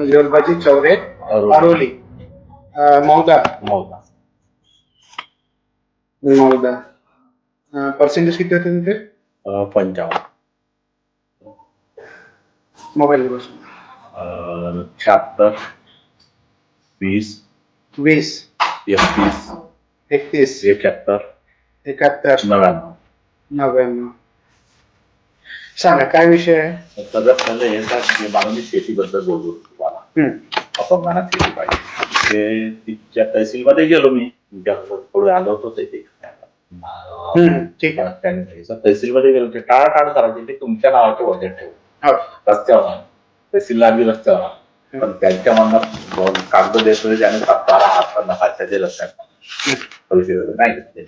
मंजुलबाजी Chaure Aroli Mauda Mauda Mauda percentage किती होते तुमचे? 55. Mobile number 76 20 20 31 31 71 71 99. 99. सांगा काय विषय आहे? सगळं हे मला मी शेतीबद्दल बोललो तुम्हाला. आपण मला शेती पाहिजे ते तिच्या तहसीलमध्ये गेलो मी थोडं आलो होतो ते ठीक आहे. तहसीलमध्ये गेलो ते टाळाटाळ करायचे ते तुमच्या नावाचे वजन ठेवून रस्त्यावर तहसीलला बी रस्त्यावर पण त्यांच्या मनात कागद देतो त्याने 17 ते लक्षात पैसे नाही घेतले.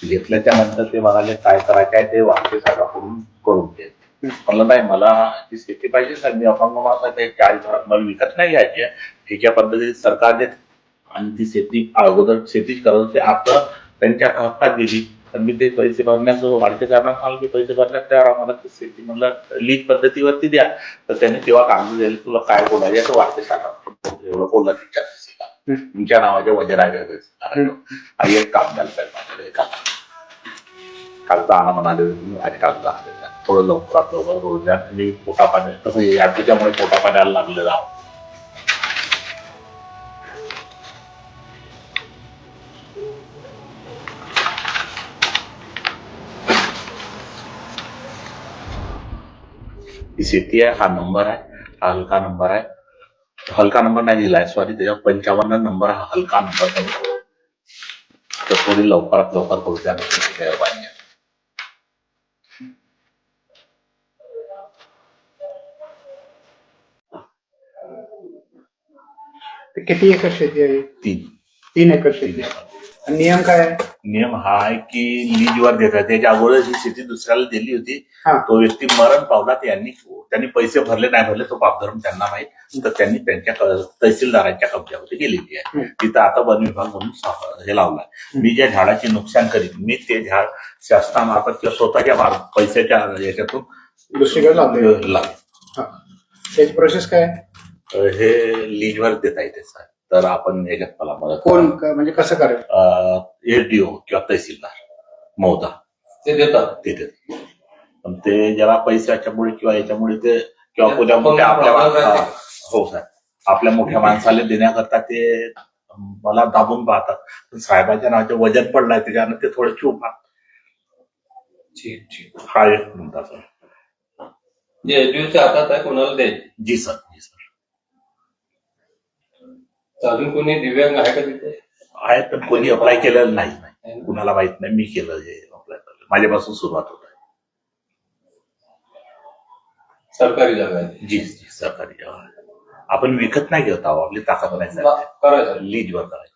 घेतल्याच्या नंतर ते म्हणाले काय करायचं आहे ते वाक्य साहेबाकडून करून दे. म्हणलं नाही मला ती शेती पाहिजे सर मी अपंग ते 40 मला विकत नाही घ्यायची ठीक आहे पद्धतीने सरकार देत आणि ती शेती अगोदर शेतीच करत होते आता त्यांच्या हक्कात गेली तर मी ते पैसे भरण्यास वाढते कारणात सांगू की पैसे भरण्यास तयार आम्हाला शेती म्हणलं लीज पद्धतीवरती द्या तर त्यांनी तेव्हा कागद द्यायला तुला काय बोलायचे असं वाटते सांगा एवढं बोलला तिच्या तुमच्या नावाचे वजन आहे एक काम द्यायला पाहिजे कागद आणा म्हणाले आणि कागद आले थोडं लवकरात लवकर करून द्या आणि पोटा पाणी तसं याच्यामुळे पोटा पाण्याला लागलेलं आहे. ही शेती आहे हा नंबर आहे हा हलका नंबर आहे हलका नंबर नाही दिलाय सॉरी त्याच्या 55 नंबर हा हलका नंबर तर थोडी लवकरात लवकर करू द्या पाहिजे. किती एकर शेती आहे? 3 एकर शेती. नियम काय आहे? नियम हा आहे की लीजवर देतात त्याच्या अगोदर ही शेती दुसऱ्याला दिली होती तो व्यक्ती मरण पावला त्यांनी पैसे भरले नाही भरले तो पापधर्म त्यांना माहीत तर त्यांनी त्यांच्या तहसीलदारांच्या कब्जावरती गेलेली आहे. तिथं आता वन विभाग म्हणून हे लावलाय मी ज्या झाडाचे नुकसान करीन मी ते झाड शासनामार्फत किंवा स्वतःच्या पैशाच्या याच्यातून दुसरीकडे लावले. त्याची प्रोसेस काय? हे लीजवर देता येते सर तर आपण याच्यात मला मदत कोण म्हणजे कसं करेल? एडीओ किंवा तहसीलदार मौदा ते देतात पण ते जरा पैशाच्यामुळे किंवा याच्यामुळे ते किंवा कोणत्या मोठ्या आपल्या हो सर आपल्या मोठ्या माणसाला देण्याकरता ते मला दाबून पाहतात साहेबाच्या नावाचे वजन पडलाय त्याच्यानं ते थोडे चूप हा एक म्हणता सर जे एडीओच्या हातात आहे कोणाला द्यायचे? जी सर जी सर. अजून कोणी दिव्यांग आहे का तिथे? आहे पण कोणी अप्लाय केलेलं नाही कुणाला माहित नाही मी केलं हे अप्लाय माझ्यापासून सुरुवात होत आहे. सरकारी जागा आहे? जी जी सरकारी जागा आपण विकत नाही घेत आहोत आपली ताकद नाही करायचं लीजवर करायची.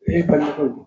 हे बंद करू.